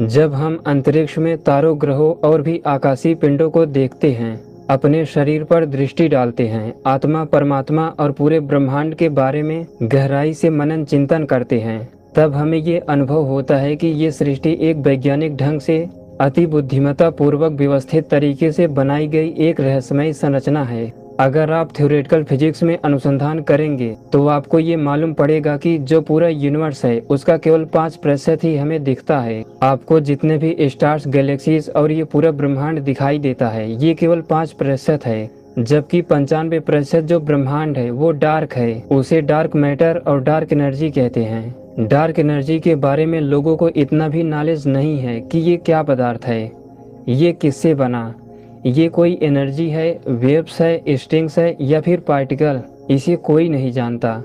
जब हम अंतरिक्ष में तारों, ग्रहों और भी आकाशीय पिंडों को देखते हैं, अपने शरीर पर दृष्टि डालते हैं, आत्मा, परमात्मा और पूरे ब्रह्मांड के बारे में गहराई से मनन चिंतन करते हैं, तब हमें ये अनुभव होता है कि ये सृष्टि एक वैज्ञानिक ढंग से अति बुद्धिमत्ता पूर्वक व्यवस्थित तरीके से बनाई गई एक रहस्यमय संरचना है। अगर आप थ्योरेटिकल फिजिक्स में अनुसंधान करेंगे तो आपको ये मालूम पड़ेगा कि जो पूरा यूनिवर्स है उसका केवल 5% ही हमें दिखता है। आपको जितने भी स्टार्स, गैलेक्सीज और ये पूरा ब्रह्मांड दिखाई देता है, ये केवल 5% है, जबकि 95% जो ब्रह्मांड है वो डार्क है। उसे डार्क मैटर और डार्क एनर्जी कहते हैं। डार्क एनर्जी के बारे में लोगों को इतना भी नॉलेज नहीं है कि ये क्या पदार्थ है, ये किससे बना, ये कोई एनर्जी है, वेव्स है, स्ट्रिंग्स है या फिर पार्टिकल, इसे कोई नहीं जानता,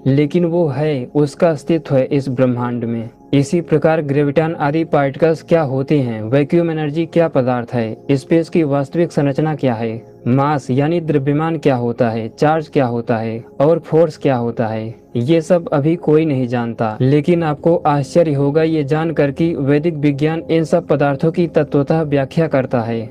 लेकिन वो है, उसका अस्तित्व है इस ब्रह्मांड में। इसी प्रकार ग्रेविटॉन आदि पार्टिकल्स क्या होते हैं, वैक्यूम एनर्जी क्या पदार्थ है, स्पेस की वास्तविक संरचना क्या है, मास यानी द्रव्यमान क्या होता है, चार्ज क्या होता है और फोर्स क्या होता है, ये सब अभी कोई नहीं जानता। लेकिन आपको आश्चर्य होगा ये जानकर कि वैदिक विज्ञान इन सब पदार्थों की तत्वतः व्याख्या करता है।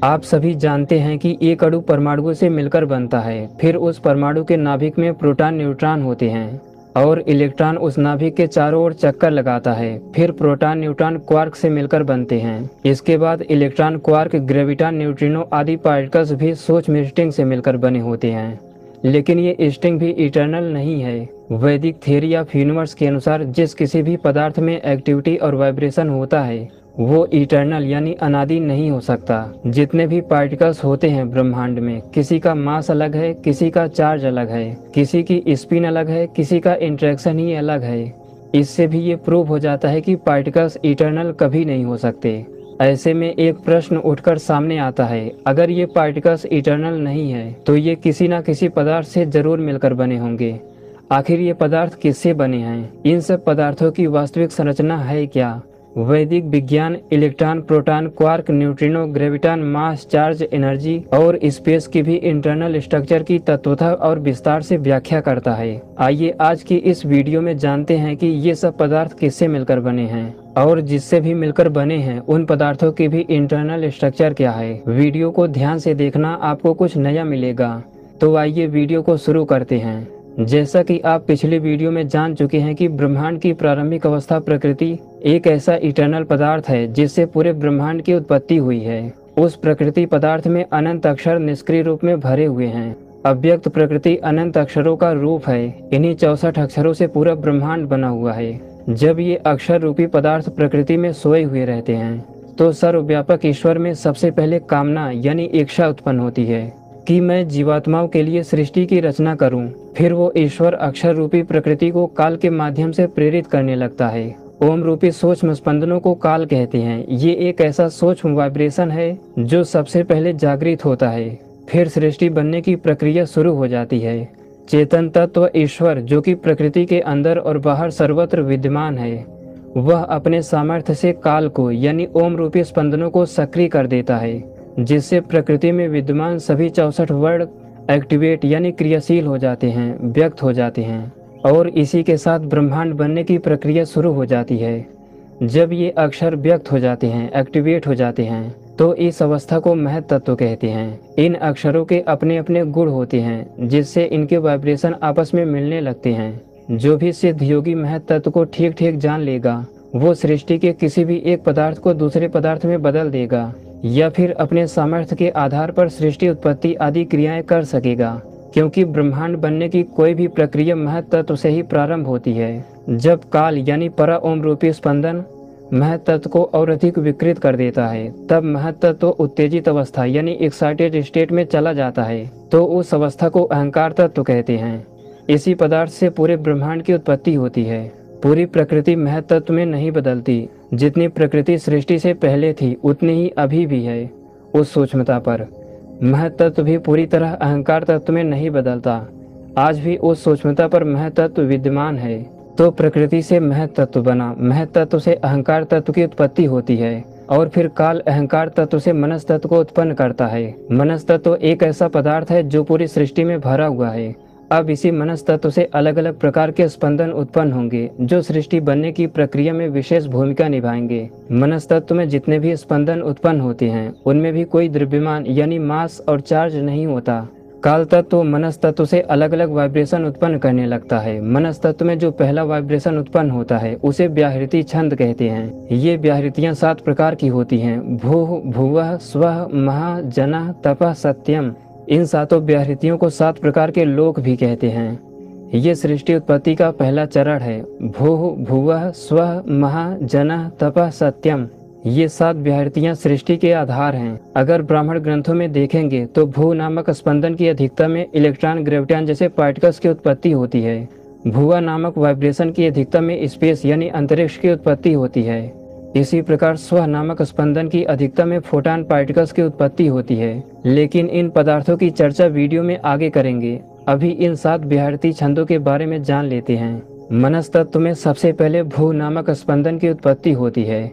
आप सभी जानते हैं कि एक अणु परमाणुओं से मिलकर बनता है, फिर उस परमाणु के नाभिक में प्रोटॉन, न्यूट्रॉन होते हैं और इलेक्ट्रॉन उस नाभिक के चारों ओर चक्कर लगाता है। फिर प्रोटॉन, न्यूट्रॉन क्वार्क से मिलकर बनते हैं। इसके बाद इलेक्ट्रॉन, क्वार्क, ग्रेविटॉन, न्यूट्रिनो आदि पार्टिकल्स भी सूक्ष्म स्ट्रिंग से मिलकर बने होते हैं। लेकिन ये स्ट्रिंग भी इटर्नल नहीं है। वैदिक थ्योरी ऑफ यूनिवर्स के अनुसार जिस किसी भी पदार्थ में एक्टिविटी और वाइब्रेशन होता है वो इटर्नल यानी अनादि नहीं हो सकता। जितने भी पार्टिकल्स होते हैं ब्रह्मांड में, किसी का मास अलग है, किसी का चार्ज अलग है, किसी की स्पिन अलग है, किसी का इंटरेक्शन ही अलग है। इससे भी ये प्रूव हो जाता है कि पार्टिकल्स इटर्नल कभी नहीं हो सकते। ऐसे में एक प्रश्न उठकर सामने आता है, अगर ये पार्टिकल्स इटर्नल नहीं है तो ये किसी न किसी पदार्थ से जरूर मिलकर बने होंगे। आखिर ये पदार्थ किससे बने हैं? इन सब पदार्थों की वास्तविक संरचना है क्या? वैदिक विज्ञान electron, proton, quark, neutrino, graviton, mass, charge, energy और स्पेस की भी इंटरनल स्ट्रक्चर की तत्वतः और विस्तार से व्याख्या करता है। आइए आज की इस वीडियो में जानते हैं कि ये सब पदार्थ किससे मिलकर बने हैं और जिससे भी मिलकर बने हैं उन पदार्थों की भी इंटरनल स्ट्रक्चर क्या है। वीडियो को ध्यान से देखना, आपको कुछ नया मिलेगा। तो आइए वीडियो को शुरू करते हैं। जैसा कि आप पिछली वीडियो में जान चुके हैं कि ब्रह्मांड की प्रारंभिक अवस्था प्रकृति एक ऐसा इटर्नल पदार्थ है जिससे पूरे ब्रह्मांड की उत्पत्ति हुई है। उस प्रकृति पदार्थ में अनंत अक्षर निष्क्रिय रूप में भरे हुए हैं। अव्यक्त प्रकृति अनंत अक्षरों का रूप है। इन्हीं 64 अक्षरों से पूरा ब्रह्मांड बना हुआ है। जब ये अक्षर रूपी पदार्थ प्रकृति में सोए हुए रहते हैं तो सर्वव्यापक ईश्वर में सबसे पहले कामना यानी इच्छा उत्पन्न होती है कि मैं जीवात्माओं के लिए सृष्टि की रचना करूं। फिर वो ईश्वर अक्षर रूपी प्रकृति को काल के माध्यम से प्रेरित करने लगता है। ओम रूपी सूक्ष्म स्पंदनों को काल कहते हैं। ये एक ऐसा सूक्ष्म वाइब्रेशन है जो सबसे पहले जागृत होता है। फिर सृष्टि बनने की प्रक्रिया शुरू हो जाती है। चेतन तत्व ईश्वर, जो कि प्रकृति के अंदर और बाहर सर्वत्र विद्यमान है, वह अपने सामर्थ्य से काल को यानी ओम रूपी स्पंदनों को सक्रिय कर देता है, जिससे प्रकृति में विद्यमान सभी 64 वर्ण एक्टिवेट यानी क्रियाशील हो जाते हैं, व्यक्त हो जाते हैं और इसी के साथ ब्रह्मांड बनने की प्रक्रिया शुरू हो जाती है। जब ये अक्षर व्यक्त हो जाते हैं, एक्टिवेट हो जाते हैं, तो इस अवस्था को महत् तत्व कहते हैं। इन अक्षरों के अपने अपने गुण होते हैं जिससे इनके वाइब्रेशन आपस में मिलने लगते हैं। जो भी सिद्ध योगी महत् तत्व को ठीक ठीक जान लेगा वो सृष्टि के किसी भी एक पदार्थ को दूसरे पदार्थ में बदल देगा या फिर अपने सामर्थ्य के आधार पर सृष्टि, उत्पत्ति आदि क्रियाएं कर सकेगा, क्योंकि ब्रह्मांड बनने की कोई भी प्रक्रिया महत् तत्व से ही प्रारंभ होती है। जब काल यानी परा ओम रूपी स्पंदन महत् तत्व को और अधिक विकृत कर देता है, तब महत् तत्व उत्तेजित अवस्था यानी एक्साइटेड स्टेट में चला जाता है, तो उस अवस्था को अहंकार तत्व कहते हैं। इसी पदार्थ से पूरे ब्रह्मांड की उत्पत्ति होती है। पूरी प्रकृति महत् तत्व में नहीं बदलती। जितनी प्रकृति सृष्टि से पहले थी उतनी ही अभी भी है। उस सूक्ष्मता पर महत् तत्व भी पूरी तरह अहंकार तत्व में नहीं बदलता। आज भी उस सूक्ष्मता पर महत् तत्व विद्यमान है। तो प्रकृति से महत् तत्व बना, महत् तत्व से अहंकार तत्व की उत्पत्ति होती है और फिर काल अहंकार तत्व से मनस तत्व को उत्पन्न करता है। मनस तत्व एक ऐसा पदार्थ है जो पूरी सृष्टि में भरा हुआ है। अब इसी मनस तत्व से अलग अलग प्रकार के स्पंदन उत्पन्न होंगे जो सृष्टि बनने की प्रक्रिया में विशेष भूमिका निभाएंगे। मनस तत्व में जितने भी स्पंदन उत्पन्न होते हैं उनमें भी कोई द्रव्यमान यानी मास और चार्ज नहीं होता। काल तत्व मनस तत्व से अलग अलग वाइब्रेशन उत्पन्न करने लगता है। मनस तत्व में जो पहला वाइब्रेशन उत्पन्न होता है उसे व्याहृति छंद कहते हैं। ये व्याहृतियां 7 प्रकार की होती हैं। भूः, भुवः, स्वः, महः, जनः, तपः, सत्यम। इन 7 व्याहृतियों को 7 प्रकार के लोक भी कहते हैं। ये सृष्टि उत्पत्ति का पहला चरण है। भूः, भुवः, स्वः, महः, जनः, तपः, सत्यम। ये 7 व्याहृतियां सृष्टि के आधार हैं। अगर ब्राह्मण ग्रंथों में देखेंगे तो भू नामक स्पंदन की अधिकता में इलेक्ट्रॉन, ग्रेविटॉन जैसे पार्टिकल्स की उत्पत्ति होती है। भुवा नामक वाइब्रेशन की अधिकता में स्पेस यानी अंतरिक्ष की उत्पत्ति होती है। इसी प्रकार स्व नामक स्पंदन की अधिकता में फोटॉन पार्टिकल्स की उत्पत्ति होती है। लेकिन इन पदार्थों की चर्चा वीडियो में आगे करेंगे। अभी इन 7 व्याहृति छंदों के बारे में जान लेते हैं। मनस तत्व में सबसे पहले भू नामक स्पंदन की उत्पत्ति होती है।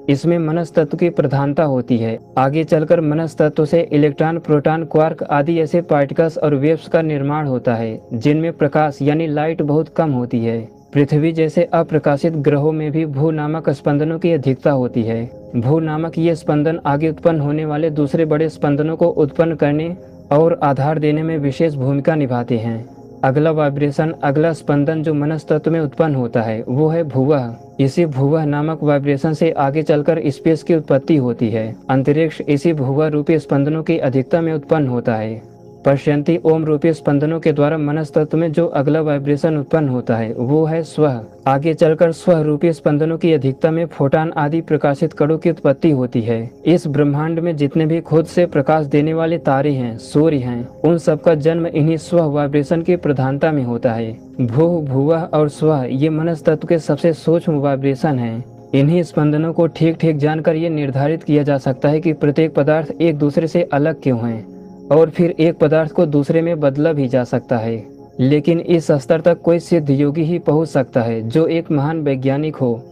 इसमें मनस तत्व की प्रधानता होती है। आगे चलकर मनस तत्व से इलेक्ट्रॉन, प्रोटॉन, क्वार्क आदि ऐसे पार्टिकल्स और वेव्स का निर्माण होता है जिनमें प्रकाश यानी लाइट बहुत कम होती है। पृथ्वी जैसे अप्रकाशित ग्रहों में भी भू नामक स्पंदनों की अधिकता होती है। भू नामक ये स्पंदन आगे उत्पन्न होने वाले दूसरे बड़े स्पंदनों को उत्पन्न करने और आधार देने में विशेष भूमिका निभाते हैं। अगला वाइब्रेशन, अगला स्पंदन जो मनस तत्व में उत्पन्न होता है वो है भुवः। इसी भुवः नामक वाइब्रेशन से आगे चलकर स्पेस की उत्पत्ति होती है। अंतरिक्ष इसी भुवः रूपी स्पंदनों की अधिकता में उत्पन्न होता है। पश्यंती ओम रूपी स्पंदनों के द्वारा मनस तत्व में जो अगला वाइब्रेशन उत्पन्न होता है वो है स्वः। आगे चलकर स्व रूपी स्पंदनों की अधिकता में फोटॉन आदि प्रकाशित कणों की उत्पत्ति होती है। इस ब्रह्मांड में जितने भी खुद से प्रकाश देने वाले तारे हैं, सूर्य हैं, उन सबका जन्म इन्हीं स्व वाइब्रेशन की प्रधानता में होता है। भू, भुवः और स्वः ये मनस तत्व के सबसे सूक्ष्म वाइब्रेशन हैं। इन्हीं स्पंदनों को ठीक ठीक जानकर ये निर्धारित किया जा सकता है कि प्रत्येक पदार्थ एक दूसरे से अलग क्यों है और फिर एक पदार्थ को दूसरे में बदला भी जा सकता है। लेकिन इस स्तर तक कोई सिद्ध योगी ही पहुंच सकता है जो एक महान वैज्ञानिक हो।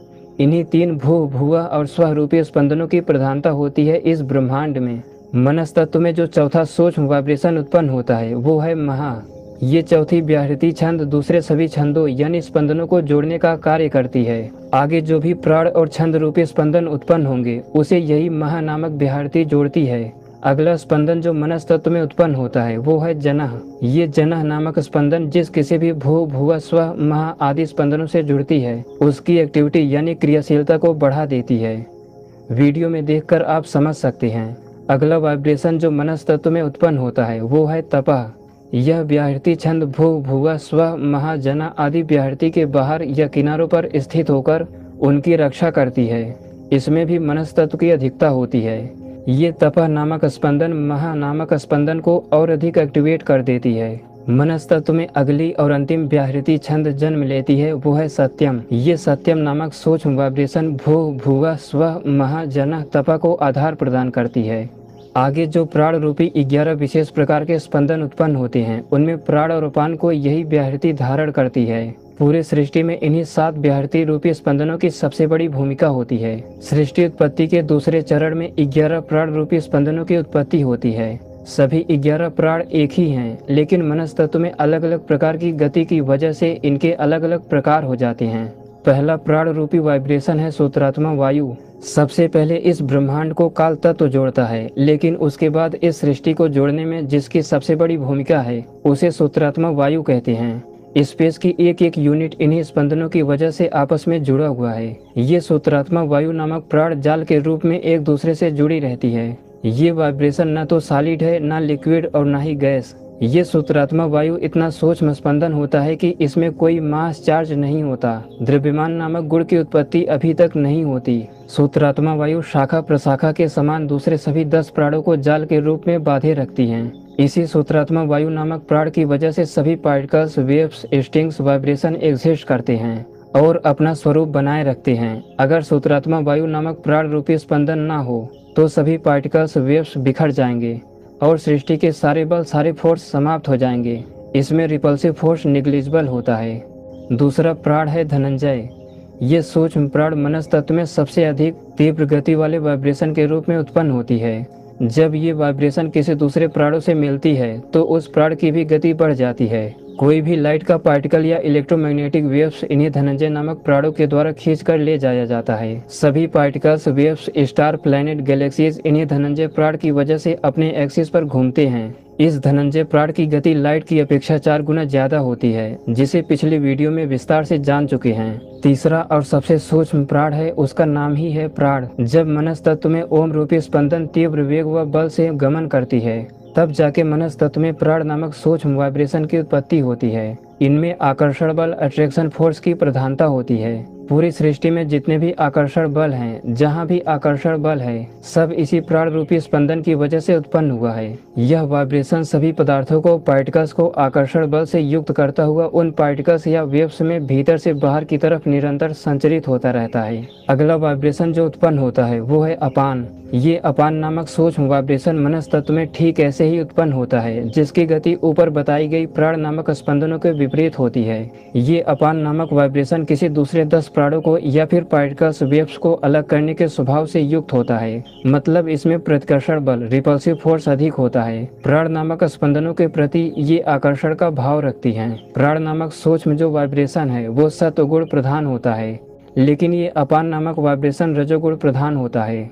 इन्हीं 3 भू, भुवः और स्व रूपी स्पंदनों की प्रधानता होती है इस ब्रह्मांड में। मनस तत्व में जो चौथा सूक्ष्म वाइब्रेशन उत्पन्न होता है वो है महा। ये चौथी व्याहृति छंद दूसरे सभी छंदों यानी स्पंदनों को जोड़ने का कार्य करती है। आगे जो भी प्राण और छंद रूपी स्पंदन उत्पन्न होंगे उसे यही महा नामक व्याहृति जोड़ती है। अगला स्पंदन जो मनस तत्व में उत्पन्न होता है वो है जनः। ये जनः नामक स्पंदन जिस किसी भी भू, भुवः, स्व, महा आदि स्पंदनों से जुड़ती है उसकी एक्टिविटी यानी क्रियाशीलता को बढ़ा देती है। वीडियो में देखकर आप समझ सकते हैं। अगला वाइब्रेशन जो मनस तत्व में उत्पन्न होता है वो है तपः। यह व्याहृति छंद भू, भुवः, स्व, महा, जनः आदि व्याहृति के बाहर या किनारों पर स्थित होकर उनकी रक्षा करती है। इसमें भी मनस तत्व की अधिकता होती है। ये तपः नामक स्पंदन महा नामक स्पंदन को और अधिक एक्टिवेट कर देती है। मनस तत्व में अगली और अंतिम व्याहृति छंद जन्म लेती है वो है सत्यम। ये सत्यम नामक सूक्ष्म वाइब्रेशन भू, भुवः, स्व, महा, जनः, तपः को आधार प्रदान करती है। आगे जो प्राण रूपी 11 विशेष प्रकार के स्पंदन उत्पन्न होते हैं उनमें प्राण और अपान को यही व्याहृति धारण करती है। पूरे सृष्टि में इन्हीं 7 व्याहृति रूपी स्पंदनों की सबसे बड़ी भूमिका होती है। सृष्टि उत्पत्ति के दूसरे चरण में 11 प्राण रूपी स्पंदनों की उत्पत्ति होती है। सभी 11 प्राण एक ही हैं, लेकिन मनस तत्व में अलग अलग प्रकार की गति की वजह से इनके अलग अलग प्रकार हो जाते हैं। पहला प्राण रूपी वाइब्रेशन है सूत्रात्मा वायु। सबसे पहले इस ब्रह्मांड को काल तत्व जोड़ता है, लेकिन उसके बाद इस सृष्टि को जोड़ने में जिसकी सबसे बड़ी भूमिका है उसे सूत्रात्मा वायु कहते हैं। स्पेस की एक एक यूनिट इन्हीं स्पंदनों की वजह से आपस में जुड़ा हुआ है। ये सूत्रात्मा वायु नामक प्राण जाल के रूप में एक दूसरे से जुड़ी रहती है। ये वाइब्रेशन न तो सॉलिड है, न लिक्विड और न ही गैस। ये सूत्रात्मा वायु इतना सूक्ष्म स्पंदन होता है कि इसमें कोई मास चार्ज नहीं होता। द्रव्यमान नामक गुण की उत्पत्ति अभी तक नहीं होती। सूत्रात्मा वायु शाखा प्रशाखा के समान दूसरे सभी 10 प्राणों को जाल के रूप में बांधे रखती हैं। इसी सूत्रात्मा वायु नामक प्राण की वजह से सभी particles, waves, strings, vibration exist करते हैं और अपना स्वरूप बनाए रखते हैं। अगर सूत्रात्मा वायु नामक प्राण रूपी स्पंदन ना हो तो सभी पार्टिकल्स, वेव्स बिखर जाएंगे और सृष्टि के सारे बल, सारे फोर्स समाप्त हो जाएंगे। इसमें रिपल्सिव फोर्स निग्लिजिबल होता है। दूसरा प्राण है धनंजय। ये सूक्ष्म प्राण मनस तत्व में सबसे अधिक तीव्र गति वाले वाइब्रेशन के रूप में उत्पन्न होती है। जब ये वाइब्रेशन किसी दूसरे प्राणों से मिलती है तो उस प्राण की भी गति बढ़ जाती है। कोई भी लाइट का पार्टिकल या इलेक्ट्रोमैग्नेटिक वेव्स इन्हें धनंजय नामक प्राणों के द्वारा खींचकर ले जाया जाता है। सभी particles, waves, star, planet, galaxies इन्हें धनंजय प्राण की वजह से अपने एक्सिस पर घूमते हैं। इस धनंजय प्राण की गति लाइट की अपेक्षा 4 गुना ज्यादा होती है, जिसे पिछले वीडियो में विस्तार से जान चुके हैं। तीसरा और सबसे सूक्ष्म प्राण है, उसका नाम ही है प्राण। जब मनस तत्व में ओम रूपी स्पंदन तीव्र वेग व बल से गमन करती है, तब जाके मनस तत्व में प्राण नामक सूक्ष्म वाइब्रेशन की उत्पत्ति होती है। इनमें आकर्षण बल, अट्रैक्शन फोर्स की प्रधानता होती है। पूरी सृष्टि में जितने भी आकर्षण बल हैं, जहाँ भी आकर्षण बल है, सब इसी प्राण रूपी स्पंदन की वजह से उत्पन्न हुआ है। यह वाइब्रेशन सभी पदार्थों को, पार्टिकल्स को आकर्षण बल से युक्त करता हुआ उन पार्टिकल्स या वेव्स में भीतर से बाहर की तरफ निरंतर संचरित होता रहता है। अगला वाइब्रेशन जो उत्पन्न होता है वो है अपान। ये अपान नामक सूक्ष्म वाइब्रेशन मनस तत्व में ठीक ऐसे ही उत्पन्न होता है, जिसकी गति ऊपर बताई गई प्राण नामक स्पंदनों के विपरीत होती है। ये अपान नामक वाइब्रेशन किसी दूसरे 10 प्राणों को या फिर पार्टिकल्स, वेव्स को अलग करने के स्वभाव से युक्त होता है। मतलब इसमें प्रतिकर्षण बल, रिपल्सिव फोर्स अधिक होता है। प्राण नामक स्पंदनों के प्रति ये आकर्षण का भाव रखती हैं। प्राण नामक सूक्ष्म जो वाइब्रेशन है वो सत्वगुण प्रधान होता है, लेकिन ये अपान नामक वाइब्रेशन रजोगुण प्रधान होता है।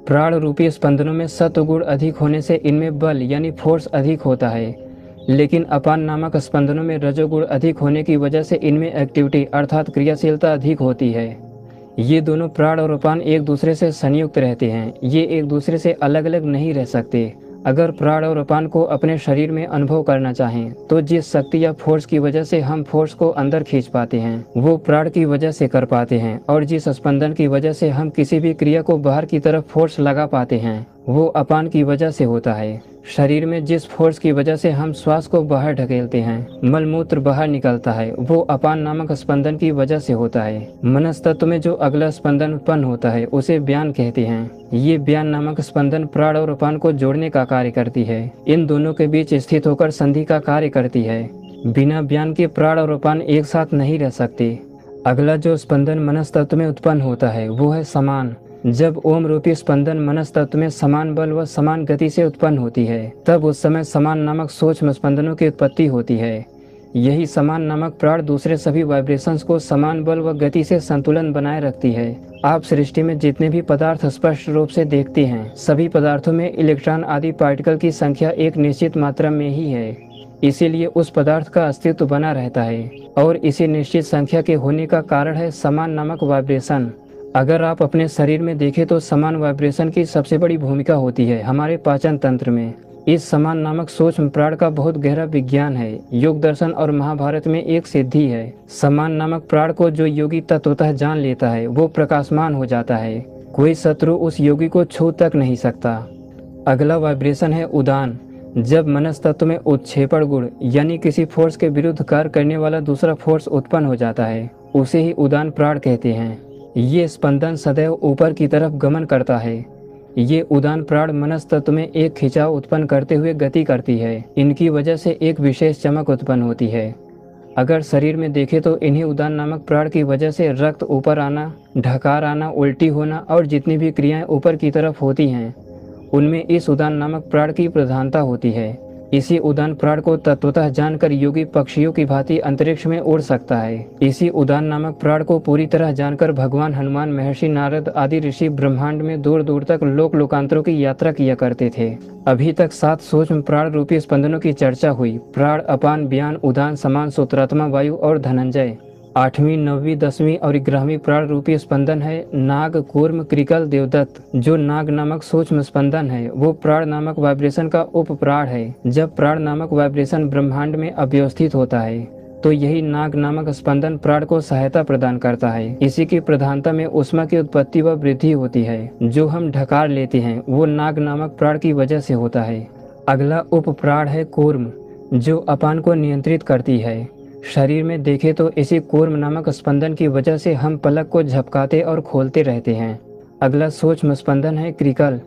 प्राण रूपी स्पंदनों में सत्वगुण अधिक होने से इनमें बल यानी फोर्स अधिक होता है, लेकिन अपान नामक स्पंदनों में रजोगुण अधिक होने की वजह से इनमें एक्टिविटी अर्थात क्रियाशीलता अधिक होती है। ये दोनों प्राण और अपान एक दूसरे से संयुक्त रहते हैं। ये एक दूसरे से अलग अलग नहीं रह सकते। अगर प्राण और अपान को अपने शरीर में अनुभव करना चाहें तो जिस शक्ति या फोर्स की वजह से हम फोर्स को अंदर खींच पाते हैं वो प्राण की वजह से कर पाते हैं, और जिस स्पंदन की वजह से हम किसी भी क्रिया को बाहर की तरफ फोर्स लगा पाते हैं वो अपान की वजह से होता है। शरीर में जिस फोर्स की वजह से हम श्वास को बाहर ढकेलते हैं, मलमूत्र बाहर निकलता है, वो अपान नामक स्पंदन की वजह से होता है। मनस तत्व में जो अगला स्पंदन उत्पन्न होता है उसे ब्यान कहते हैं। ये ब्यान नामक स्पंदन प्राण और अपान को जोड़ने का कार्य करती है। इन दोनों के बीच स्थित होकर संधि का कार्य करती है। बिना ब्यान के प्राण और अपान एक साथ नहीं रह सकते। अगला जो स्पंदन मनस तत्व में उत्पन्न होता है वो है समान। जब ओम रूपी स्पंदन मनस तत्व में समान बल व समान गति से उत्पन्न होती है, तब उस समय समान नामक सूक्ष्म स्पंदनों की उत्पत्ति होती है। यही समान नामक प्राण दूसरे सभी वाइब्रेशंस को समान बल व गति से संतुलन बनाए रखती है। आप सृष्टि में जितने भी पदार्थ स्पष्ट रूप से देखते हैं, सभी पदार्थों में इलेक्ट्रॉन आदि पार्टिकल की संख्या एक निश्चित मात्रा में ही है। इसीलिए उस पदार्थ का अस्तित्व बना रहता है, और इसी निश्चित संख्या के होने का कारण है समान नामक वाइब्रेशन। अगर आप अपने शरीर में देखें तो समान वाइब्रेशन की सबसे बड़ी भूमिका होती है हमारे पाचन तंत्र में। इस समान नामक सूक्ष्म प्राण का बहुत गहरा विज्ञान है। योग दर्शन और महाभारत में एक सिद्धि है। समान नामक प्राण को जो योगी तत्वतः जान लेता है वो प्रकाशमान हो जाता है। कोई शत्रु उस योगी को छू तक नहीं सकता। अगला वाइब्रेशन है उदान। जब मनस तत्व में उत्क्षेपण गुण यानी किसी फोर्स के विरुद्ध कार्य करने वाला दूसरा फोर्स उत्पन्न हो जाता है, उसे ही उदान प्राण कहते हैं। ये स्पंदन सदैव ऊपर की तरफ गमन करता है। ये उदान प्राण मनस तत्व में एक खिंचाव उत्पन्न करते हुए गति करती है। इनकी वजह से एक विशेष चमक उत्पन्न होती है। अगर शरीर में देखें तो इन्हीं उदान नामक प्राण की वजह से रक्त ऊपर आना, ढकार आना, उल्टी होना और जितनी भी क्रियाएं ऊपर की तरफ होती हैं उनमें इस उदान नामक प्राण की प्रधानता होती है। इसी उदान प्राण को तत्वतः जानकर योगी पक्षियों की भांति अंतरिक्ष में उड़ सकता है। इसी उदान नामक प्राण को पूरी तरह जानकर भगवान हनुमान, महर्षि नारद आदि ऋषि ब्रह्मांड में दूर दूर तक लोक लोकांतरों की यात्रा किया करते थे। अभी तक 7 सूक्ष्म प्राण रूपी स्पंदनों की चर्चा हुई। प्राण, अपान, ब्यान, उदान, समान, सूत्रात्मा, वायु और धनंजय। 8वीं, 9वीं, 10वीं और 11वीं प्राण रूपी स्पंदन है नाग, कूर्म, क्रिकल, देवदत्त। जो नाग नामक सूक्ष्म स्पंदन है वो प्राण नामक वाइब्रेशन का उप प्राण है। जब प्राण नामक वाइब्रेशन ब्रह्मांड में अव्यवस्थित होता है तो यही नाग नामक स्पंदन प्राण को सहायता प्रदान करता है। इसी की प्रधानता में ऊष्मा की उत्पत्ति व वृद्धि होती है। जो हम ढकार लेते हैं वो नाग नामक प्राण की वजह से होता है। अगला उप प्राण है कूर्म, जो अपान को नियंत्रित करती है। शरीर में देखें तो इसी कूर्म नामक स्पंदन की वजह से हम पलक को झपकाते और खोलते रहते हैं। अगला सूक्ष्म स्पंदन है क्रिकल।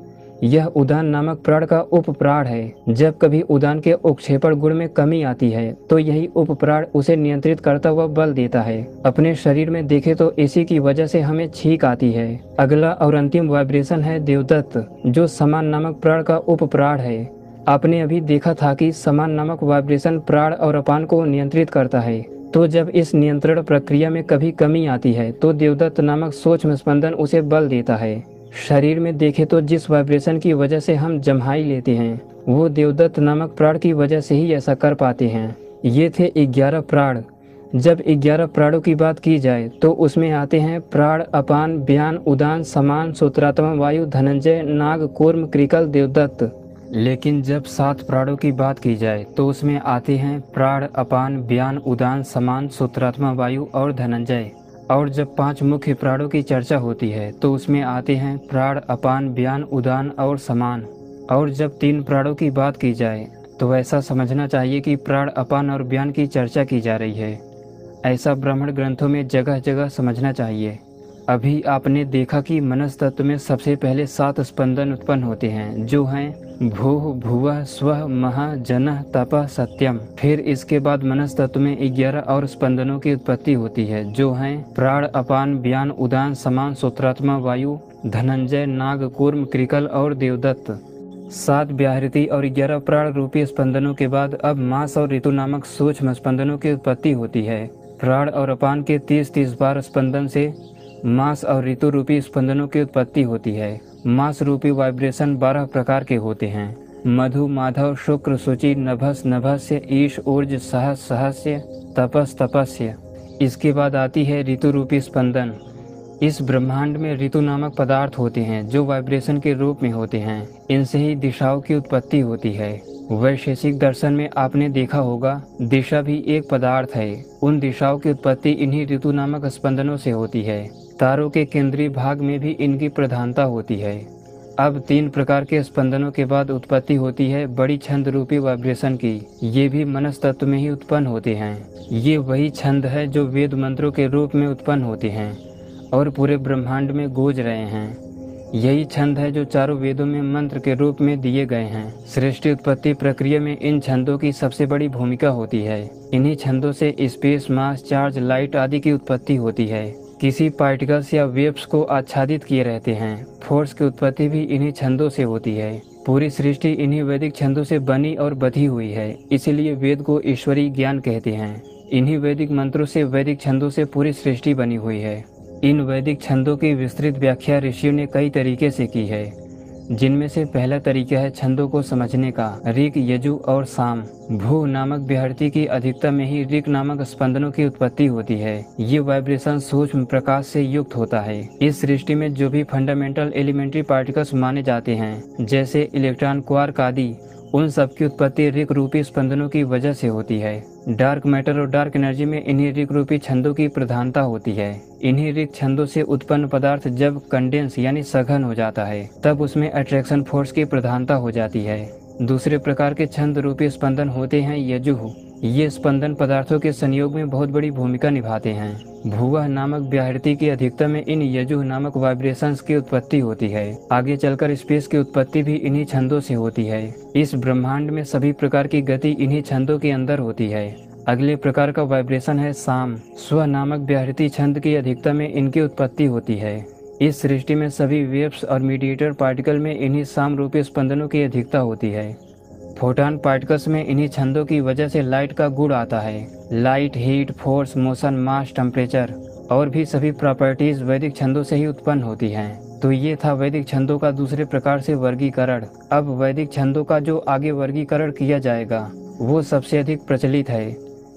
यह उदान नामक प्राण का उप प्राण है। जब कभी उदान के उत्क्षेपण गुण में कमी आती है तो यही उप प्राण उसे नियंत्रित करता हुआ बल देता है। अपने शरीर में देखें तो इसी की वजह से हमें छींक आती है। अगला और अंतिम वाइब्रेशन है देवदत्त, जो समान नामक प्राण का उप प्राण है। आपने अभी देखा था कि समान नामक वाइब्रेशन प्राण और अपान को नियंत्रित करता है। तो जब इस नियंत्रण प्रक्रिया में कभी कमी आती है तो देवदत्त नामक सूक्ष्म स्पंदन उसे बल देता है। शरीर में देखें तो जिस वाइब्रेशन की वजह से हम जम्हाई लेते हैं वो देवदत्त नामक प्राण की वजह से ही ऐसा कर पाते हैं। ये थे 11 प्राण। जब 11 प्राणों की बात की जाए तो उसमें आते हैं प्राण, अपान, व्यान, उदान, समान, सूत्रात्मा, वायु, धनंजय, नाग, कूर्म, कृकल, देवदत्त। लेकिन जब 7 प्राणों की बात की जाए तो उसमें आते हैं प्राण, अपान, व्यान, उदान, समान, सूत्रात्मा, वायु और धनंजय। और जब 5 मुख्य प्राणों की चर्चा होती है तो उसमें आते हैं प्राण, अपान, व्यान, उदान और समान। और जब 3 प्राणों की बात की जाए तो ऐसा समझना चाहिए कि प्राण, अपान और व्यान की चर्चा की जा रही है। ऐसा ब्राह्मण ग्रंथों में जगह जगह समझना चाहिए। अभी आपने देखा कि मनस तत्व में सबसे पहले 7 स्पंदन उत्पन्न होते हैं जो हैं भूः, भुवः, स्वः, महः, जनः, तपः, सत्यम। फिर इसके बाद मनस तत्व में 11 और स्पंदनों की उत्पत्ति होती है जो हैं प्राण, अपान, व्यान, उदान, समान, सूत्रात्मा, वायु, धनंजय, नाग, कूर्म, कृकल और देवदत्त। 7 व्याहृति और 11 प्राण रूपी स्पंदनों के बाद अब मास और ऋतु नामक सूक्ष्म स्पंदनों की उत्पत्ति होती है। प्राण और अपान के 30-30 बार स्पंदन से मास और ऋतु रूपी स्पंदनों की उत्पत्ति होती है। मास रूपी वाइब्रेशन 12 प्रकार के होते हैं। मधु, माधव, शुक्र, शुचि, नभस, नभस्य, ईश, ऊर्ज, सहस, सहस्य, तपस, तपस्य। इसके बाद आती है ऋतु रूपी स्पंदन। इस ब्रह्मांड में ऋतु नामक पदार्थ होते हैं जो वाइब्रेशन के रूप में होते हैं। इनसे ही दिशाओं की उत्पत्ति होती है। वैशेषिक दर्शन में आपने देखा होगा दिशा भी एक पदार्थ है। उन दिशाओं की उत्पत्ति इन्हीं ऋतु नामक स्पंदनों से होती है। तारों के केंद्रीय भाग में भी इनकी प्रधानता होती है। अब 3 प्रकार के स्पंदनों के बाद उत्पत्ति होती है बड़ी छंद रूपी वाइब्रेशन की। ये भी मनस तत्व में ही उत्पन्न होते हैं। ये वही छंद है जो वेद मंत्रों के रूप में उत्पन्न होते हैं और पूरे ब्रह्मांड में गूंज रहे हैं। यही छंद है जो चारों वेदों में मंत्र के रूप में दिए गए हैं। सृष्टि उत्पत्ति प्रक्रिया में इन छंदों की सबसे बड़ी भूमिका होती है। इन्हीं छंदों से स्पेस, मास, चार्ज, लाइट आदि की उत्पत्ति होती है। किसी पार्टिकल्स या वेव्स को आच्छादित किए रहते हैं। फोर्स की उत्पत्ति भी इन्हीं छंदों से होती है। पूरी सृष्टि इन्हीं वैदिक छंदों से बनी और बधी हुई है। इसीलिए वेद को ईश्वरीय ज्ञान कहते हैं। इन्हीं वैदिक मंत्रों से, वैदिक छंदों से पूरी सृष्टि बनी हुई है। इन वैदिक छंदों की विस्तृत व्याख्या ऋषियों ने कई तरीके से की है, जिनमें से पहला तरीका है छंदों को समझने का। ऋक, यजु और साम। भू नामक व्याहृति की अधिकता में ही ऋक नामक स्पंदनों की उत्पत्ति होती है। ये वाइब्रेशन सूक्ष्म प्रकाश से युक्त होता है। इस सृष्टि में जो भी फंडामेंटल एलिमेंट्री पार्टिकल्स माने जाते हैं जैसे इलेक्ट्रॉन, क्वार्क आदि, उन सब की उत्पत्ति ऋक रूपी स्पंदनों की वजह से होती है। डार्क मैटर और डार्क एनर्जी में इन्हीं ऋक रूपी छंदों की प्रधानता होती है। इन्हीं ऋक छंदों से उत्पन्न पदार्थ जब कंडेंस यानी सघन हो जाता है तब उसमें अट्रैक्शन फोर्स की प्रधानता हो जाती है। दूसरे प्रकार के छंद रूपी स्पंदन होते हैं यजुः। ये स्पंदन पदार्थों के संयोग में बहुत बड़ी भूमिका निभाते हैं। भुवः नामक व्याहृति की अधिकता में इन यजुः नामक वाइब्रेशंस की उत्पत्ति होती है। आगे चलकर स्पेस की उत्पत्ति भी इन्हीं छंदों से होती है। इस ब्रह्मांड में सभी प्रकार की गति इन्हीं छंदों के अंदर होती है। अगले प्रकार का वाइब्रेशन है साम। स्व नामक व्याहृति छंद की अधिकता में इनकी उत्पत्ति होती है। इस सृष्टि में सभी वेव्स और मीडिएटर पार्टिकल में इन्हीं साम रूपी स्पंदनों की अधिकता होती है। फोटॉन पार्टिकल्स में इन्हीं छंदों की वजह से लाइट का गुण आता है। लाइट, हीट, फोर्स, मोशन, मास, टेम्परेचर और भी सभी प्रॉपर्टीज वैदिक छंदों से ही उत्पन्न होती हैं। तो ये था वैदिक छंदों का दूसरे प्रकार से वर्गीकरण। अब वैदिक छंदों का जो आगे वर्गीकरण किया जाएगा वो सबसे अधिक प्रचलित है।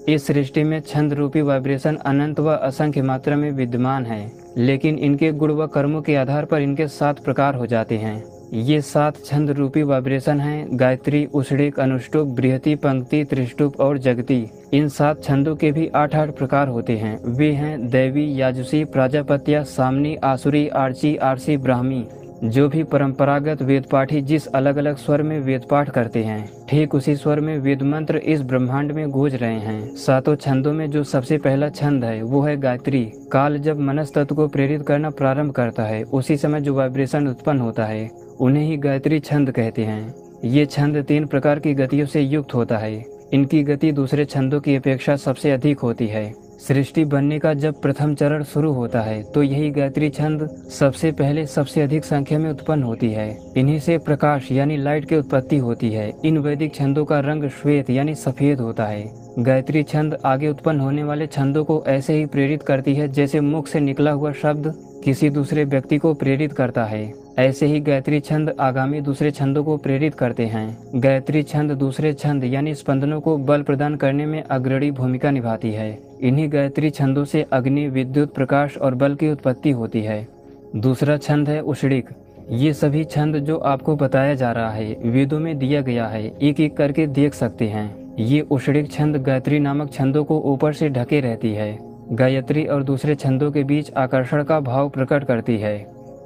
इस सृष्टि में छंद रूपी वाइब्रेशन अनंत व असंख्य मात्रा में विद्यमान है, लेकिन इनके गुण व कर्मों के आधार पर इनके 7 प्रकार हो जाते हैं। ये 7 छंद रूपी वाइब्रेशन हैं गायत्री, उष्णिक, अनुष्टुप, बृहति, पंक्ति, त्रिष्टुप और जगति। इन 7 छंदों के भी 8-8 प्रकार होते हैं। वे हैं दैवी, याजुसी, प्राजापत्य, सामनी, आसुरी, आर्ची, आरसी, ब्राह्मी। जो भी परंपरागत वेद पाठी जिस अलग अलग स्वर में वेद पाठ करते हैं ठीक उसी स्वर में वेद मंत्र इस ब्रह्मांड में गूंज रहे हैं। 7 छंदों में जो सबसे पहला छंद है वो है गायत्री। काल जब मनस तत्व को प्रेरित करना प्रारंभ करता है उसी समय जो वाइब्रेशन उत्पन्न होता है उन्हें ही गायत्री छंद कहते हैं। ये छंद 3 प्रकार की गतियों से युक्त होता है। इनकी गति दूसरे छंदों की अपेक्षा सबसे अधिक होती है। सृष्टि बनने का जब प्रथम चरण शुरू होता है तो यही गायत्री छंद सबसे पहले सबसे अधिक संख्या में उत्पन्न होती है। इन्हीं से प्रकाश यानी लाइट की उत्पत्ति होती है। इन वैदिक छंदों का रंग श्वेत यानी सफेद होता है। गायत्री छंद आगे उत्पन्न होने वाले छंदों को ऐसे ही प्रेरित करती है जैसे मुख से निकला हुआ शब्द किसी दूसरे व्यक्ति को प्रेरित करता है। ऐसे ही गायत्री छंद आगामी दूसरे छंदों को प्रेरित करते हैं। गायत्री छंद दूसरे छंद यानी स्पंदनों को बल प्रदान करने में अग्रणी भूमिका निभाती है। इन्हीं गायत्री छंदों से अग्नि, विद्युत, प्रकाश और बल की उत्पत्ति होती है। दूसरा छंद है उषड़िक। ये सभी छंद जो आपको बताया जा रहा है वेदों में दिया गया है, एक एक करके देख सकते हैं। ये उषड़िक छंद गायत्री नामक छंदों को ऊपर से ढके रहती है। गायत्री और दूसरे छंदों के बीच आकर्षण का भाव प्रकट करती है।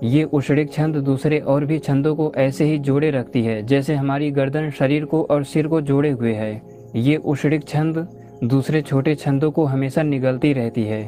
ये उषड़िक छंद दूसरे और भी छंदों को ऐसे ही जोड़े रखती है जैसे हमारी गर्दन शरीर को और सिर को जोड़े हुए है। ये उषड़िक छंद दूसरे छोटे छंदों को हमेशा निगलती रहती है,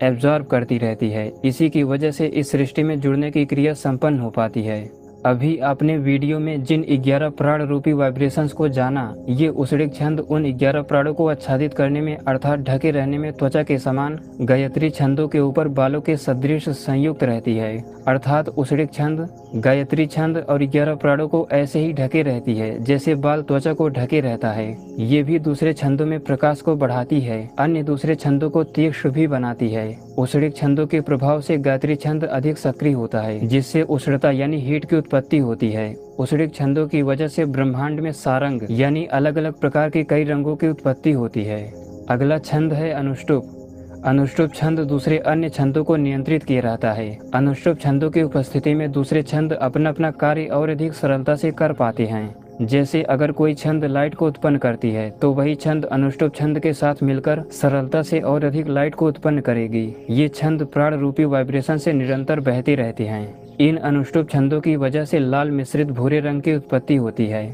एब्जॉर्ब करती रहती है। इसी की वजह से इस सृष्टि में जुड़ने की क्रिया संपन्न हो पाती है। अभी आपने वीडियो में जिन 11 प्राण रूपी वाइब्रेशंस को जाना, ये उषड़िक छंद उन 11 प्राणों को आच्छादित करने में अर्थात ढके रहने में त्वचा के समान गायत्री छंदों के ऊपर बालों के सदृश संयुक्त रहती है। अर्थात उषड़िक छंद गायत्री छंद और 11 प्राणों को ऐसे ही ढके रहती है जैसे बाल त्वचा को ढके रहता है। ये भी दूसरे छंदों में प्रकाश को बढ़ाती है, अन्य दूसरे छंदों को तीक्ष्ण भी बनाती है। उषड़िक छंदों के प्रभाव से गायत्री छंद अधिक सक्रिय होता है जिससे उष्णता यानी हीट की उत्पत्ति होती है। उषड़िक छंदों की वजह से ब्रह्मांड में सारंग यानी अलग अलग प्रकार के कई रंगों की उत्पत्ति होती है। अगला छंद है अनुष्टुप। अनुष्टुप छंद दूसरे अन्य छंदों को नियंत्रित किए रहता है। अनुष्टुप छंदों की उपस्थिति में दूसरे छंद अपना अपना कार्य और अधिक सरलता से कर पाते हैं। जैसे अगर कोई छंद लाइट को उत्पन्न करती है तो वही छंद अनुष्टुप छंद के साथ मिलकर सरलता से और अधिक लाइट को उत्पन्न करेगी। ये छंद प्राण रूपी वाइब्रेशन से निरंतर बहती रहती हैं। इन अनुष्टुप छंदों की वजह से लाल मिश्रित भूरे रंग की उत्पत्ति होती है।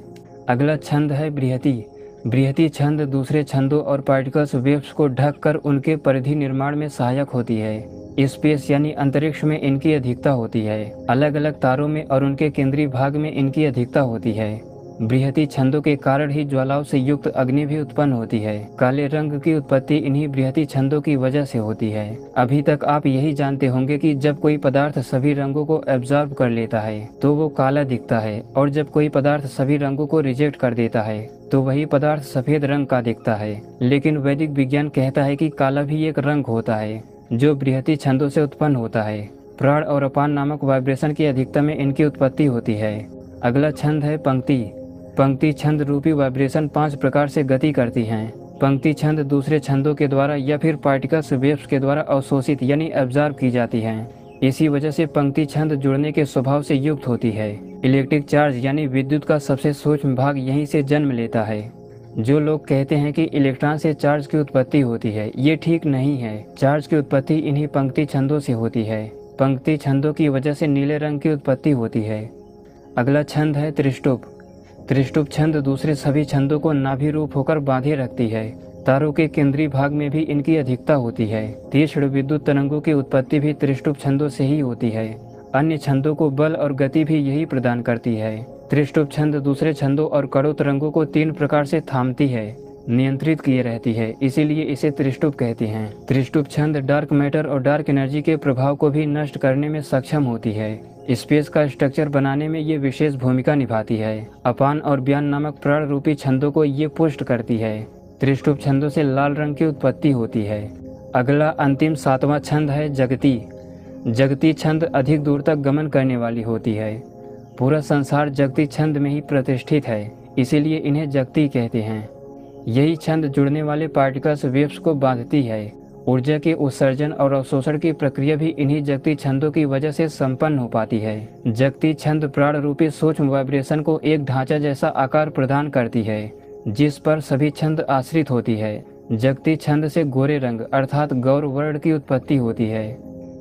अगला छंद है बृहति। बृहति छंद दूसरे छंदों और पार्टिकल्स वेव्स को ढककर उनके परिधि निर्माण में सहायक होती है। स्पेस यानी अंतरिक्ष में इनकी अधिकता होती है। अलग अलग तारों में और उनके केंद्रीय भाग में इनकी अधिकता होती है। बृहति छंदों के कारण ही ज्वालाओं से युक्त अग्नि भी उत्पन्न होती है। काले रंग की उत्पत्ति इन्हीं बृहति छंदों की वजह से होती है। अभी तक आप यही जानते होंगे कि जब कोई पदार्थ सभी रंगों को एब्जॉर्ब कर लेता है तो वो काला दिखता है, और जब कोई पदार्थ सभी रंगों को रिजेक्ट कर देता है तो वही पदार्थ सफेद रंग का दिखता है। लेकिन वैदिक विज्ञान कहता है कि काला भी एक रंग होता है जो बृहति छंदों से उत्पन्न होता है। प्राण और अपान नामक वाइब्रेशन की अधिकता में इनकी उत्पत्ति होती है। अगला छंद है पंक्ति। पंक्ति छंद रूपी वाइब्रेशन 5 प्रकार से गति करती हैं। पंक्ति छंद दूसरे छंदों के द्वारा या फिर पार्टिकल्स वेव्स के द्वारा अवशोषित यानी एब्जॉर्ब की जाती हैं। इसी वजह से पंक्ति छंद जुड़ने के स्वभाव से युक्त होती है। इलेक्ट्रिक चार्ज यानी विद्युत का सबसे सूक्ष्म भाग यहीं से जन्म लेता है। जो लोग कहते हैं कि इलेक्ट्रॉन से चार्ज की उत्पत्ति होती है, ये ठीक नहीं है। चार्ज की उत्पत्ति इन्हीं पंक्ति छंदों से होती है। पंक्ति छंदों की वजह से नीले रंग की उत्पत्ति होती है। अगला छंद है त्रिष्टुप। त्रिष्टुप छंद दूसरे सभी छंदों को नाभि रूप होकर बांधे रखती है। तारों के केंद्रीय भाग में भी इनकी अधिकता होती है। तीक्ष्ण विद्युत तरंगों की उत्पत्ति भी त्रिष्टुप छंदों से ही होती है। अन्य छंदों को बल और गति भी यही प्रदान करती है। त्रिष्टुप छंद दूसरे छंदों और कड़ों तरंगों को 3 प्रकार से थामती है, नियंत्रित किए रहती है, इसीलिए इसे त्रिष्टुप कहते हैं। त्रिष्टुप छंद डार्क मैटर और डार्क एनर्जी के प्रभाव को भी नष्ट करने में सक्षम होती है। स्पेस का स्ट्रक्चर बनाने में ये विशेष भूमिका निभाती है। अपान और व्यान नामक प्राण रूपी छंदों को ये पुष्ट करती है। त्रिष्टुप छंदों से लाल रंग की उत्पत्ति होती है। अगला अंतिम 7वां छंद है जगती। जगती छंद अधिक दूर तक गमन करने वाली होती है। पूरा संसार जगती छंद में ही प्रतिष्ठित है, इसीलिए इन्हें जगती कहते हैं। यही छंद जुड़ने वाले पार्टिकल्स वेव्स को बांधती है। ऊर्जा के उत्सर्जन और अवशोषण की प्रक्रिया भी इन्हीं जगती छंदों की वजह से संपन्न हो पाती है। जगती छंद प्राण रूपी सूक्ष्म वाइब्रेशन को एक ढांचा जैसा आकार प्रदान करती है जिस पर सभी छंद आश्रित होती है। जगती छंद से गोरे रंग अर्थात गौर वर्ण की उत्पत्ति होती है।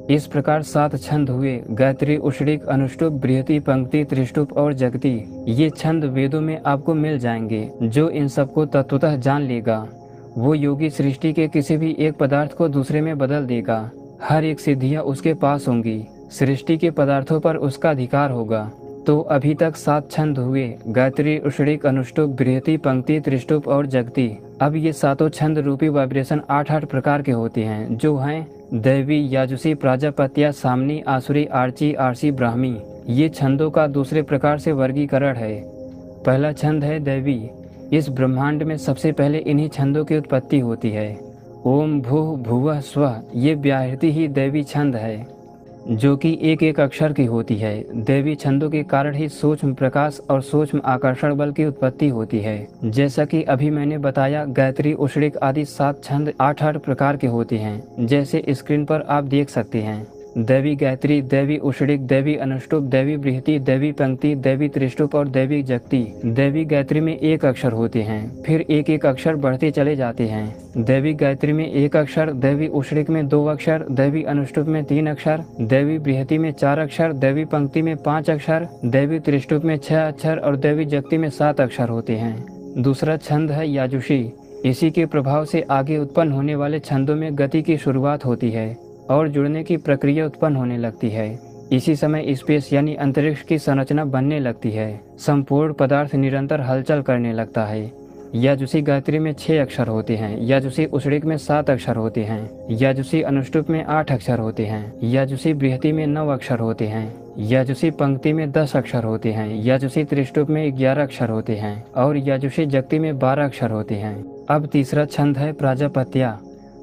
इस प्रकार 7 छंद हुए: गायत्री, उषड़िक, अनुष्टुप, बृहति, पंक्ति, त्रिष्टुप और जगती। ये छंद वेदों में आपको मिल जाएंगे। जो इन सबको तत्वतः जान लेगा वो योगी सृष्टि के किसी भी एक पदार्थ को दूसरे में बदल देगा। हर एक सिद्धियां उसके पास होंगी। सृष्टि के पदार्थों पर उसका अधिकार होगा। तो अभी तक 7 छंद हुए, गायत्री, उषड़िक, अनुष्टुप, बृहति, पंक्ति, त्रिष्टुप और जगति। अब ये सातों छंद रूपी वाइब्रेशन 8-8 प्रकार के होते हैं, जो हैं दैवी, याजुसी, प्राजापत्य, सामनी, आसुरी, आर्ची, आरसी, ब्राह्मी। ये छंदों का दूसरे प्रकार से वर्गीकरण है। पहला छंद है दैवी। इस ब्रह्मांड में सबसे पहले इन्हीं छंदों की उत्पत्ति होती है। ओम भूः भुवः स्वः, ये व्याहृति ही दैवी छंद है, जो कि एक एक अक्षर की होती है। दैवी छंदों के कारण ही सूक्ष्म प्रकाश और सूक्ष्म आकर्षण बल की उत्पत्ति होती है। जैसा कि अभी मैंने बताया, गायत्री, उषड़िक आदि 7 छंद 8-8 प्रकार के होते हैं, जैसे स्क्रीन पर आप देख सकते हैं। दैवी गायत्री, दैवी उषड़िक, दैवी अनुष्टुप, दैवी बृहति, दैवी पंक्ति, दैवी त्रिष्टुप और दैवी जगति। दैवी गायत्री में 1 अक्षर होते हैं, फिर एक एक अक्षर बढ़ते चले जाते हैं। दैवी गायत्री में 1 अक्षर, दैवी उषड़िक में 2 अक्षर, दैवी अनुष्टुप में 3 अक्षर, दैवी बृहति में 4 अक्षर, दैवी पंक्ति में 5 अक्षर, दैवी त्रिष्टुप में 6 अक्षर और दैवी जगति में 7 अक्षर होते हैं। दूसरा छंद है याजुषी। इसी के प्रभाव से आगे उत्पन्न होने वाले छंदों में गति की शुरुआत होती है और जुड़ने की प्रक्रिया उत्पन्न होने लगती है। इसी समय स्पेस यानी अंतरिक्ष की संरचना बनने लगती है। संपूर्ण पदार्थ निरंतर हलचल करने लगता है। याजुसी गायत्री में 6 अक्षर होते हैं, याजुसी उषड़िक में 7 अक्षर होते हैं, याजुसी अनुष्टुप में 8 अक्षर होते हैं, याजुसी बृहति में 9 अक्षर होते हैं, याजुसी पंक्ति में 10 अक्षर होते हैं, याजुसी त्रिष्टुप में 11 अक्षर होते हैं और याजुसी जगति में 12 अक्षर होते हैं। अब तीसरा छंद है प्राजापत्य।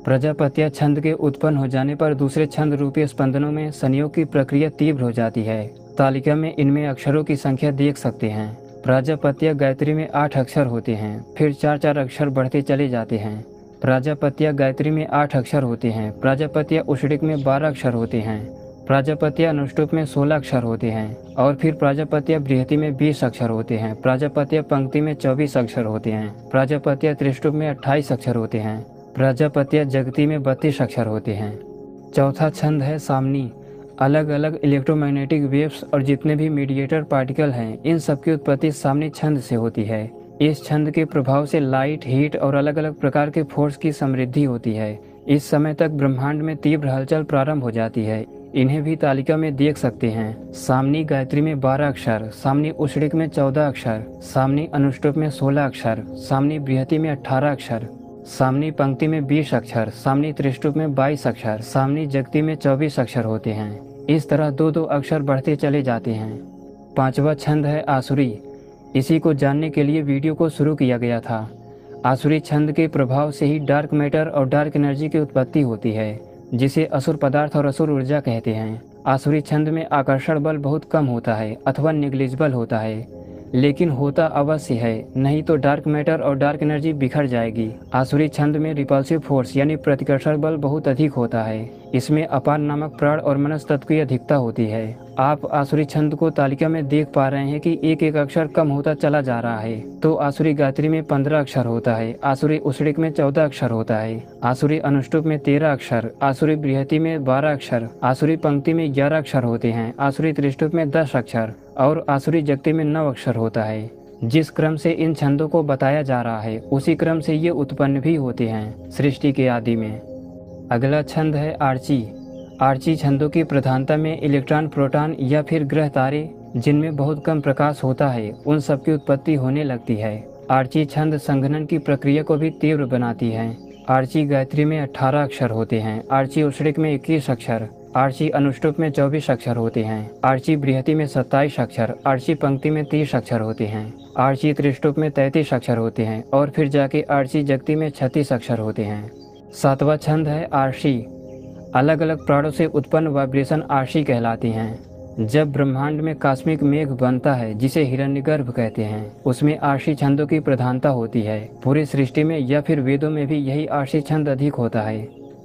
प्रजापत्य छंद के उत्पन्न हो जाने पर दूसरे छंद रूपी स्पंदनों में संयोग की प्रक्रिया तीव्र हो जाती है। तालिका में इनमें अक्षरों की संख्या देख सकते हैं। प्राजापत्य गायत्री में 8 अक्षर होते हैं, फिर 4-4 अक्षर बढ़ते चले जाते हैं। प्राजापत्य गायत्री में 8 अक्षर होते हैं, प्राजापत्य उषड़िक में 12 अक्षर होते हैं, प्राजापत्य अनुष्टुप में 16 अक्षर होते हैं और फिर प्राजापत्य बृहति में 20 अक्षर होते हैं, प्राजापत्य पंक्ति में 24 अक्षर होते हैं, प्राजापत्य त्रिष्टुप में 28 अक्षर होते हैं, प्राजापत्य जगति में 32 अक्षर होते हैं। चौथा छंद है सामनी। अलग अलग इलेक्ट्रोमैग्नेटिक वेव्स और जितने भी मीडिएटर पार्टिकल हैं, इन सब की उत्पत्ति सामनी छंद से होती है। इस छंद के प्रभाव से लाइट, हीट और अलग अलग प्रकार के फोर्स की समृद्धि होती है। इस समय तक ब्रह्मांड में तीव्र हलचल प्रारंभ हो जाती है। इन्हें भी तालिका में देख सकते हैं। सामनी गायत्री में 12 अक्षर, सामनी उषड़िक में 14 अक्षर, सामनी अनुष्टुप में 16 अक्षर, सामनी बृहति में 18 अक्षर, सामनी पंक्ति में 20 अक्षर, सामनी त्रिष्टुप में 22 अक्षर, सामनी जगति में 24 अक्षर होते हैं। इस तरह 2-2 अक्षर बढ़ते चले जाते हैं। पांचवा छंद है आसुरी। इसी को जानने के लिए वीडियो को शुरू किया गया था। आसुरी छंद के प्रभाव से ही डार्क मैटर और डार्क एनर्जी की उत्पत्ति होती है, जिसे असुर पदार्थ और असुर ऊर्जा कहते हैं। आसुरी छंद में आकर्षण बल बहुत कम होता है अथवा निग्लिजिबल होता है, लेकिन होता अवश्य है, नहीं तो डार्क मैटर और डार्क एनर्जी बिखर जाएगी। आसुरी छंद में रिपल्सिव फोर्स यानी प्रतिकर्षण बल बहुत अधिक होता है। इसमें अपान नामक प्राण और मनस तत्व की अधिकता होती है। आप आसुरी छंद को तालिका में देख पा रहे हैं कि एक एक अक्षर कम होता चला जा रहा है। तो आसुरी गायत्री में 15 अक्षर होता है, आसुरी उषड़िक में 14 अक्षर होता है, आसुरी अनुष्टुप में 13 अक्षर, आसुरी बृहति में 12 अक्षर, आसुरी पंक्ति में 11 अक्षर होते हैं, आसुरी त्रिष्टुप में 10 अक्षर और आसुरी जगति में 9 अक्षर होता है। जिस क्रम से इन छंदों को बताया जा रहा है, उसी क्रम से ये उत्पन्न भी होते हैं सृष्टि के आदि में। अगला छंद है आर्ची। आर्ची छंदों की प्रधानता में इलेक्ट्रॉन, प्रोटॉन या फिर ग्रह तारे जिनमें बहुत कम प्रकाश होता है, उन सब की उत्पत्ति होने लगती है। आर्ची छंद संघनन की प्रक्रिया को भी तीव्र बनाती है। आर्ची गायत्री में 18 अक्षर होते हैं, आर्ची उषड़िक में 21 अक्षर, आर्ची अनुष्टुप में 24 अक्षर होते हैं, आर्ची बृहति में 27 अक्षर, आर्ची पंक्ति में 30 अक्षर होते हैं, आर्ची त्रिष्टुप में 33 अक्षर होते हैं और फिर जाके आर्ची जगति में 36 अक्षर होते हैं। सातवां छंद है आर्शी। अलग अलग प्राणों से उत्पन्न वाइब्रेशन आर्शी कहलाती हैं। जब ब्रह्मांड में कॉस्मिक मेघ बनता है, जिसे हिरण्यगर्भ कहते हैं, उसमें आर्शी छंदों की प्रधानता होती है। पूरी सृष्टि में या फिर वेदों में भी यही आर्शी छंद अधिक होता है।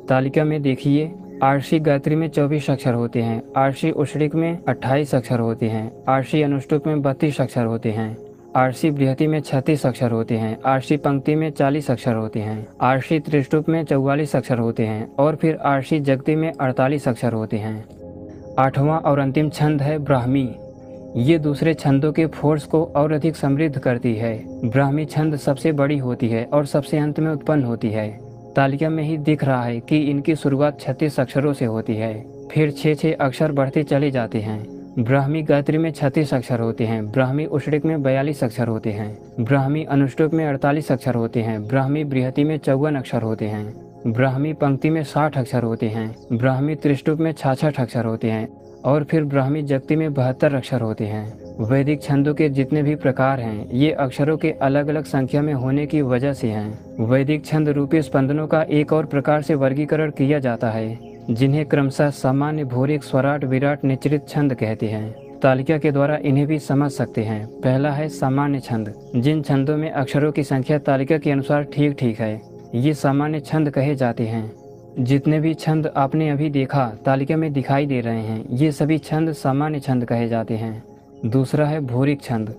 तालिका में देखिए, आर्शी गायत्री में 24 अक्षर होते हैं, आर्शी उषड़िक में 28 अक्षर होते हैं, आर्शी अनुष्टुप में 32 अक्षर होते हैं, आर्शी बृहति में 36 अक्षर होते हैं, आर्शी पंक्ति में 40 अक्षर होते हैं, आर्शी त्रिष्टुप में 44 अक्षर होते हैं और फिर आर्शी जगति में 48 अक्षर होते हैं। आठवां और अंतिम छंद है ब्राह्मी। ये दूसरे छंदों के फोर्स को और अधिक समृद्ध करती है। ब्राह्मी छंद सबसे बड़ी होती है और सबसे अंत में उत्पन्न होती है। तालिका में ही दिख रहा है कि इनकी शुरुआत 36 अक्षरों से होती है, फिर 6-6 अक्षर बढ़ते चले जाते हैं। ब्राह्मी गायत्री में 36 अक्षर होते हैं, ब्राह्मी उष्णिक में 42 अक्षर होते हैं, ब्राह्मी अनुष्टुप में 48 अक्षर होते हैं, ब्राह्मी बृहति में 54 अक्षर होते हैं, ब्राह्मी पंक्ति में 60 अक्षर होते हैं, ब्राह्मी त्रिष्टुप में 66 अक्षर होते हैं और फिर ब्राह्मी जक्ति में 72 अक्षर होते हैं। वैदिक छंदों के जितने भी प्रकार हैं ये अक्षरों के अलग अलग संख्या में होने की वजह से हैं। वैदिक छंद रूपी स्पंदनों का एक और प्रकार से वर्गीकरण किया जाता है जिन्हें क्रमशः सामान्य, भौरिक, स्वराट, विराट, निचरित छंद कहते हैं। तालिका के द्वारा इन्हें भी समझ सकते हैं। पहला है सामान्य छंद। जिन छंदों में अक्षरों की संख्या तालिका के अनुसार ठीक ठीक है ये सामान्य छंद कहे जाते हैं। जितने भी छंद आपने अभी देखा तालिका में दिखाई दे रहे हैं ये सभी छंद सामान्य छंद कहे जाते हैं। दूसरा है भौरिक छंद।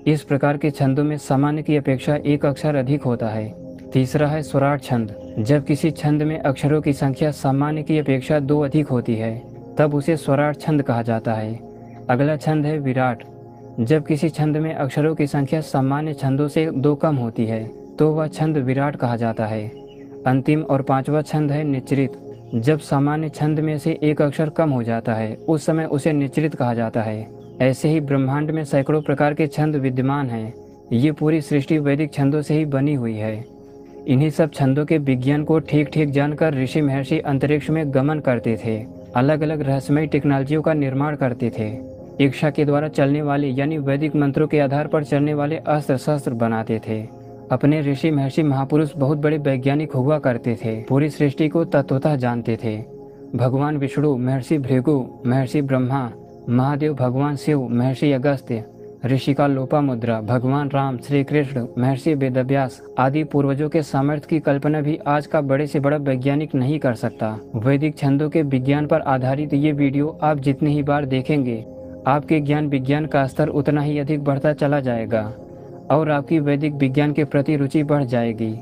इस प्रकार के छंदों में सामान्य की अपेक्षा एक अक्षर अधिक होता है। तीसरा है स्वराट छंद। जब किसी छंद में अक्षरों की संख्या सामान्य की अपेक्षा 2 अधिक होती है तब उसे स्वराट छंद कहा जाता है। अगला छंद है विराट। जब किसी छंद में अक्षरों की संख्या सामान्य छंदों से 2 कम होती है तो वह छंद विराट कहा जाता है। अंतिम और 5वां छंद है निचरित। जब सामान्य छंद में से एक अक्षर कम हो जाता है उस समय उसे निचरित कहा जाता है। ऐसे ही ब्रह्मांड में सैकड़ों प्रकार के छंद विद्यमान हैं। ये पूरी सृष्टि वैदिक छंदों से ही बनी हुई है। इन्हीं सब छंदों के विज्ञान को ठीक ठीक जानकर ऋषि महर्षि अंतरिक्ष में गमन करते थे, अलग अलग रहस्यमयी टेक्नोलॉजियों का निर्माण करते थे, इच्छा के द्वारा चलने वाले यानी वैदिक मंत्रों के आधार पर चलने वाले अस्त्र शस्त्र बनाते थे। अपने ऋषि महर्षि महापुरुष बहुत बड़े वैज्ञानिक हुआ करते थे, पूरी सृष्टि को तत्वतः जानते थे। भगवान विष्णु, महर्षि भृगु, महर्षि ब्रह्मा, महादेव भगवान शिव, महर्षि अगस्त्य, ऋषिका लोपामुद्रा, भगवान राम, श्री कृष्ण, महर्षि वेदव्यास आदि पूर्वजों के सामर्थ्य की कल्पना भी आज का बड़े से बड़ा वैज्ञानिक नहीं कर सकता। वैदिक छंदों के विज्ञान पर आधारित ये वीडियो आप जितनी ही बार देखेंगे आपके ज्ञान विज्ञान का स्तर उतना ही अधिक बढ़ता चला जाएगा और आपकी वैदिक विज्ञान के प्रति रुचि बढ़ जाएगी।